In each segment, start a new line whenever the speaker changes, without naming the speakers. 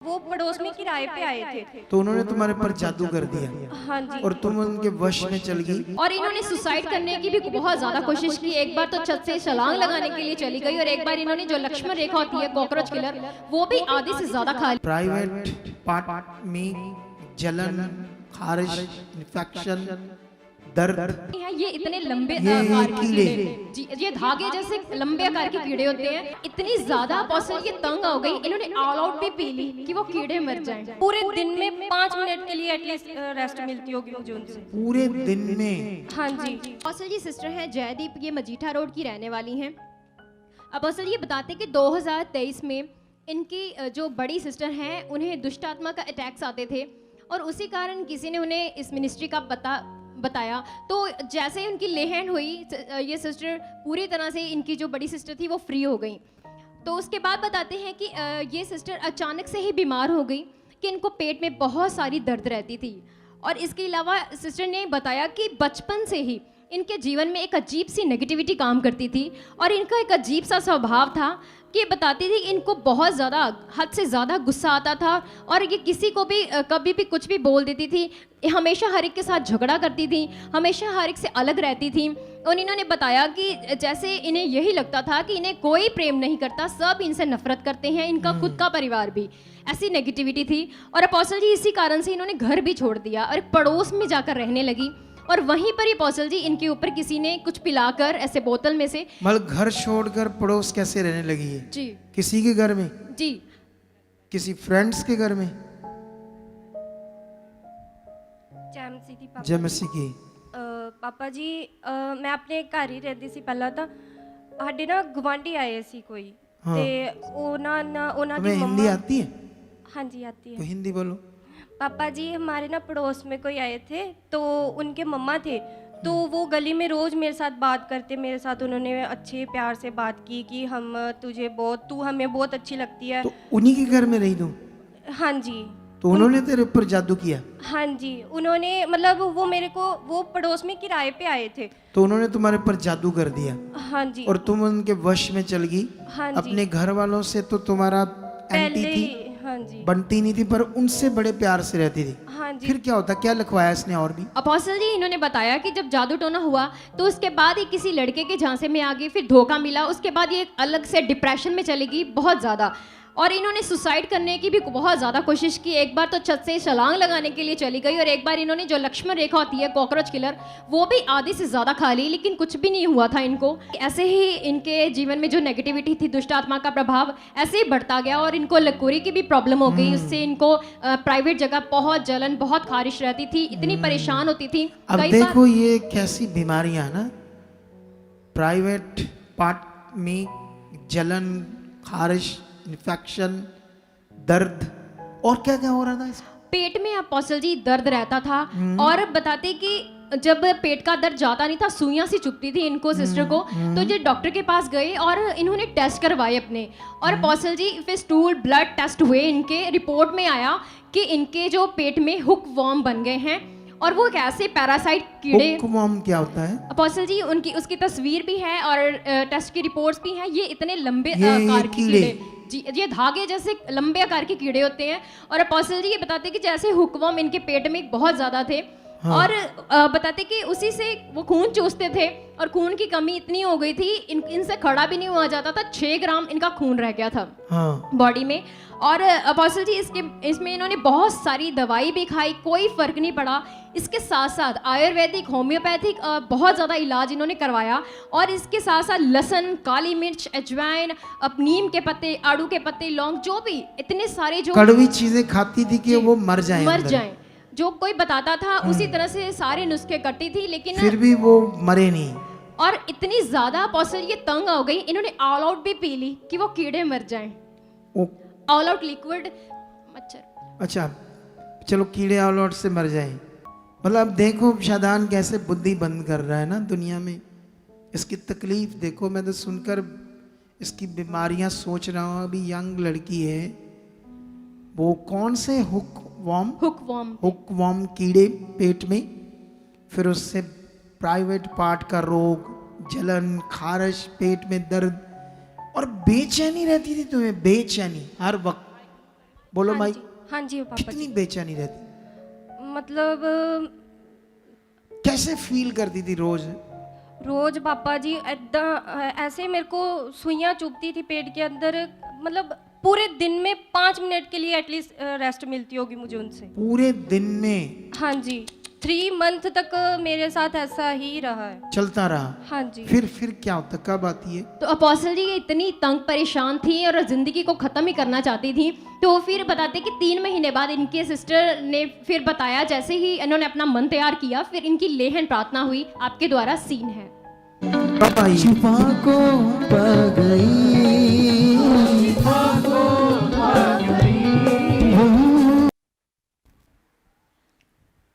वो पड़ोस में किराए पे आए थे।
तो उन्होंने तुम्हारे पर जादू कर दिया
हाँ जी।
और तुम उनके वश में चल गई।
और इन्होंने सुसाइड करने की भी बहुत ज्यादा कोशिश की। एक बार तो छत से छलांग लगाने के लिए चली गई और एक बार इन्होंने जो लक्ष्मण रेखा होती है कॉकरोच किलर वो भी आधे से ज्यादा खा ली।
प्राइवेट पार्ट में जलन, खारिश, इन्फेक्शन, दर्द।
ये इतने लंबे
ये
आकार के
कीड़े।
जी, ये धागे जैसे लंबे आकार के कीड़े होते हैं। इतनी ज्यादा अपोस्टल ये तंग हो गई, इन्होंने ऑल आउट भी पी ली कि वो कीड़े मर जाएं।
पूरे दिन में 5 मिनट के लिए एटलीस्ट रेस्ट मिलती होगी मुझे उनसे।
पूरे दिन में।
हाँ जी।
अपोस्टल जी सिस्टर हैं जयदीप, ये मजीठा रोड की रहने वाली हैं। अपोस्टल ये बताते कि 2023 में इनकी जो बड़ी सिस्टर हैं उन्हें दुष्ट आत्मा का अटैक्स आते थे और उसी कारण किसी ने उन्हें इस मिनिस्ट्री का बताया। तो जैसे ही उनकी लेहैंड हुई ये सिस्टर पूरी तरह से, इनकी जो बड़ी सिस्टर थी वो फ्री हो गई। तो उसके बाद बताते हैं कि ये सिस्टर अचानक से ही बीमार हो गई कि इनको पेट में बहुत सारी दर्द रहती थी। और इसके अलावा सिस्टर ने बताया कि बचपन से ही इनके जीवन में एक अजीब सी नेगेटिविटी काम करती थी और इनका एक अजीब सा स्वभाव था कि बताती थी कि इनको बहुत ज़्यादा हद से ज़्यादा गुस्सा आता था और ये किसी को भी कभी भी कुछ भी बोल देती थी। हमेशा हर एक के साथ झगड़ा करती थी, हमेशा हर एक से अलग रहती थी। और इन्होंने बताया कि जैसे इन्हें यही लगता था कि इन्हें कोई प्रेम नहीं करता, सब इनसे नफरत करते हैं, इनका खुद का परिवार भी। ऐसी नेगेटिविटी थी। और अपोस्टल जी इसी कारण से इन्होंने घर भी छोड़ दिया और एक पड़ोस में जाकर रहने लगी। और वहीं पर ही अपोस्टल जी इनके ऊपर किसी ने कुछ पिलाकर ऐसे बोतल में से,
मतलब घर छोड़कर पड़ोस कैसे रहने लगी है?
जी
किसी के घर में?
जी
किसी फ्रेंड्स के घर में?
जैमसी थी पापा।
जमसी की।
पापा जी मैं अपने घर ही रहती सी पहला ਤਾਂ ਸਾਡੇ ਨਾ ਗਵਾਂਢੀ ਆਏ ਸੀ ਕੋਈ ਤੇ ਉਹਨਾਂ ਦੀ
तुम्हें हिंदी
मम्मा।
आती है?
हाँ जी आती
तो
है।
हिंदी बोलो।
पापा जी हमारे ना पड़ोस में कोई आए थे तो उनके मम्मा थे, तो वो गली में रोज़ मेरे साथ बात करते, मेरे साथ उन्होंने अच्छे प्यार से बात की कि तू हमें बहुत अच्छी लगती है।
तो उन्हीं के घर में रही तुम?
हाँ जी।
तो उन्होंने तेरे ऊपर जादू किया?
हाँ जी उन्होंने, मतलब वो पड़ोस में किराए पे आए थे।
तो उन्होंने तुम्हारे ऊपर जादू कर दिया
हाँ जी।
और तुम उनके वश में चल गई।
हाँ जी।
अपने घर वालों से तो तुम्हारा एंटी
पहले
थी,
ही। हाँ जी।
बनती नहीं थी, पर उनसे बड़े प्यार से रहती थी।
हाँ जी।
फिर क्या होता, क्या लिखवाया इसने और भी?
अपोस्टल जी इन्होंने बताया कि जब जादू टोना हुआ तो उसके बाद ये किसी लड़के के झांसे में आ गई, फिर धोखा मिला, उसके बाद ये अलग से डिप्रेशन में चली गई बहुत ज़्यादा। और इन्होंने सुसाइड करने की भी बहुत ज़्यादा कोशिश की। एक बार तो छत से छलांग लगाने के लिए चली गई और एक बार इन्होंने जो लक्ष्मण रेखा होती है कॉकरोच किलर वो भी आधी से ज़्यादा खा ली, लेकिन कुछ भी नहीं हुआ था इनको। ऐसे ही इनके जीवन में जो नेगेटिविटी थी, दुष्ट आत्मा का प्रभाव ऐसे ही बढ़ता गया और इनको लकूरी की भी प्रॉब्लम हो गई। उससे इनको प्राइवेट जगह बहुत जलन, बहुत खारिश रहती थी, इतनी परेशान होती थी।
अब देखो ये कैसी बीमारियां है ना, प्राइवेट पार्ट में जलन, खारिश, इन्फेक्शन, दर्द, और क्या क्या हो रहा था इसमें?
पेट में अपोस्टल जी दर्द रहता था और बताते कि जब पेट का दर्द जाता नहीं था, सुइयां सी चुभती थी इनको सिस्टर को। तो ये डॉक्टर के पास गए और इन्होंने टेस्ट करवाए अपने, और अपोस्टल जी फिर स्टूल ब्लड टेस्ट हुए, इनके रिपोर्ट में आया कि इनके जो पेट में हुक वॉर्म बन गए हैं और वो एक ऐसे पैरासाइट कीड़े।
हुकवर्म क्या होता है?
अपोस्टल जी उसकी तस्वीर भी है और टेस्ट की रिपोर्ट्स भी हैं। ये इतने लंबे
ये
आकार के
कीड़े।
जी, ये धागे जैसे लंबे आकार के कीड़े होते हैं। और अपोस्टल जी ये बताते हैं कि जैसे हुकवर्म इनके पेट में बहुत ज़्यादा थे। हाँ। और बताते कि उसी से वो खून चूसते थे और खून की कमी इतनी हो गई थी इनसे खड़ा भी नहीं हुआ जाता था। 6 ग्राम इनका खून रह गया था
हाँ।
बॉडी में। और अपोस्टल जी इसमें इन्होंने बहुत सारी दवाई भी खाई, कोई फर्क नहीं पड़ा। इसके साथ साथ आयुर्वेदिक, होम्योपैथिक बहुत ज़्यादा इलाज इन्होंने करवाया। और इसके साथ साथ लहसुन, काली मिर्च, अजवाइन, नीम के पत्ते, आड़ू के पत्ते, लौंग, जो भी इतने सारे जो
कड़वी चीजें खाती थी कि वो मर
जाएं, जो कोई बताता था उसी तरह से सारे नुस्खे करती थी, लेकिन
फिर भी वो मरे नहीं।
और इतनी ज़्यादा अपोस्टल ये तंग हो गई, इन्होंने ऑल आउट भी पी ली कि वो कीड़े मर जाएं। ऑल आउट लिक्विड मच्छर।
अच्छा चलो, कीड़े ऑल आउट से मर जाए। मतलब अब देखो शादान कैसे बुद्धि बंद कर रहा है ना दुनिया में। इसकी तकलीफ देखो, मैं तो सुनकर इसकी बीमारियां सोच रहा हूँ। अभी यंग लड़की है, वो कौन से हुकवर्म कीड़े पेट में, फिर उससे प्राइवेट पार्ट का रोग, जलन, खारिश, पेट में दर्द, और बेचैनी रहती थी तुम्हें, बेचैनी हर वक्त। बोलो
हाँ
माई,
जी, हाँ जी पापा
कितनी
जी।
बेचैनी रहती,
मतलब
कैसे फील करती थी रोज?
रोज पापा जी ऐसे मेरे को सुइयां चुभती थी पेट के अंदर, मतलब पूरे दिन में 5 मिनट के लिए एटलीस्ट रेस्ट मिलती होगी मुझे उनसे।
पूरे दिन में
हाँ जी, 3 मंथ तक मेरे साथ ऐसा ही रहा है।
चलता रहा?
हाँ जी।
फिर क्या होता, कब आती है?
तो अपोस्टल जी ये इतनी तंग परेशान थी और ज़िंदगी को ख़त्म ही करना चाहती थी। तो फिर बताते कि 3 महीने बाद इनके सिस्टर ने फिर बताया, जैसे ही इन्होंने अपना मन तैयार किया फिर इनकी लेहन प्रार्थना हुई। आपके द्वारा सीन है।
कब आई?
छुपा को पा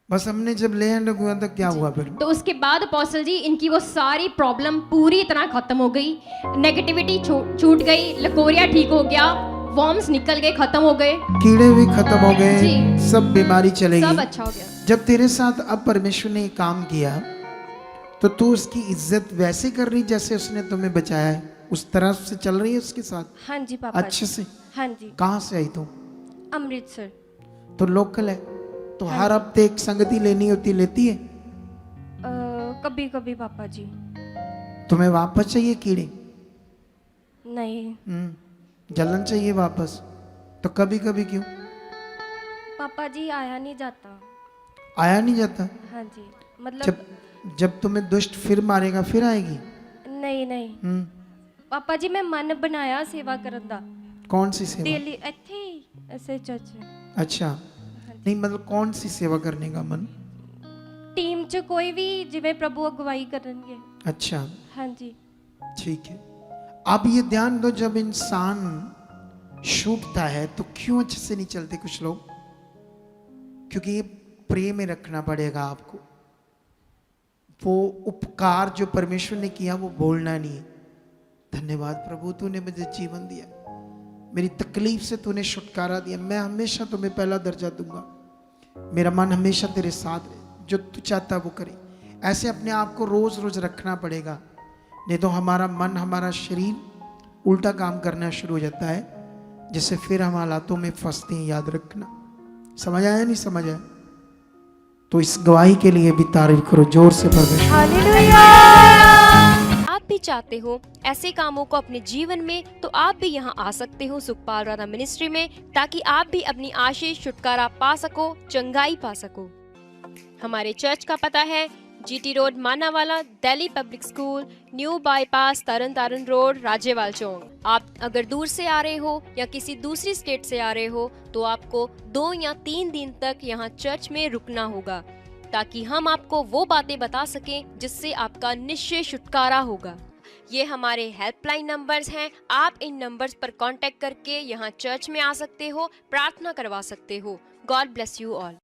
बस हमने जब ले हैंड हुआ था क्या हुआ फिर?
तो उसके बाद अपोस्टल जी इनकी वो सारी प्रॉब्लम पूरी तरह खत्म हो गई। नेगेटिविटी छूट गई, लकोरिया ठीक हो गया, वॉर्म्स निकल गए, खत्म हो गए,
कीड़े भी खत्म हो गए,
जी।
सब बीमारी चलेगी।
सब अच्छा हो गया।
जब तेरे साथ अब परमेश्वर ने काम किया तो तू उसकी इज्जत वैसे कर रही जैसे उसने तुम्हें बचाया है, उस तरह से चल रही है उसके साथ
हाँ जी पापा
अच्छे
जी।
से?
हाँ जी,
कहाँ से आई तू?
अमृतसर।
तो लोकल है, तो हर हफ्ते एक संगति लेनी होती, लेती है?
कभी कभी पापा जी।
तुम्हें वापस चाहिए कीड़े?
नहीं
जलन चाहिए वापस? तो कभी कभी क्यों?
पापा जी, आया नहीं जाता।
आया नहीं जाता?
हाँ जी, मतलब
जब जब तुम्हें दुष्ट फिर मारेगा फिर आएगी?
नहीं नहीं पापा जी, मैं मन बनाया सेवा करन दा
कौन सी सेवा?
डेली ਇੱਥੇ ऐसे चर्च
अच्छा, नहीं मतलब कौन सी सेवा करने का मन?
टीम च कोई भी जिਵੇਂ प्रभु अगुवाई करनगे।
अच्छा,
हाँ जी।
ठीक है। अब ये ध्यान दो, जब इंसान छूटता है तो क्यों अच्छे से नहीं चलते कुछ लोग? क्योंकि ये प्रेम में रखना पड़ेगा आपको। वो उपकार जो परमेश्वर ने किया वो भूलना नहीं है। धन्यवाद प्रभु, तूने मुझे जीवन दिया, मेरी तकलीफ से तूने छुटकारा दिया, मैं हमेशा तुम्हें पहला दर्जा दूंगा, मेरा मन हमेशा तेरे साथ रहे, जो तू चाहता वो करे। ऐसे अपने आप को रोज रोज रखना पड़ेगा, नहीं तो हमारा मन, हमारा शरीर उल्टा काम करना शुरू हो जाता है, जिससे फिर हम हालातों में फंसते हैं। याद रखना। समझ आया? नहीं समझ आया? तो इस गवाही के लिए भी तारीफ करो जोर से परमेश्वर।
आप भी चाहते हो ऐसे कामों को अपने जीवन में, तो आप भी यहाँ आ सकते हो सुखपाल राणा मिनिस्ट्री में, ताकि आप भी अपनी आशीष, छुटकारा पा सको, चंगाई पा सको। हमारे चर्च का पता है GT road, Manawala, Delhi public school, new bypass, Tarn Taran road, Rajyawal चौक। आप अगर दूर से आ रहे हो या किसी दूसरी स्टेट से आ रहे हो तो आपको 2 या 3 दिन तक यहाँ चर्च में रुकना होगा, ताकि हम आपको वो बातें बता सकें जिससे आपका निश्चय छुटकारा होगा। ये हमारे हेल्पलाइन नंबर्स हैं, आप इन नंबर्स पर कांटेक्ट करके यहाँ चर्च में आ सकते हो, प्रार्थना करवा सकते हो। God bless you all.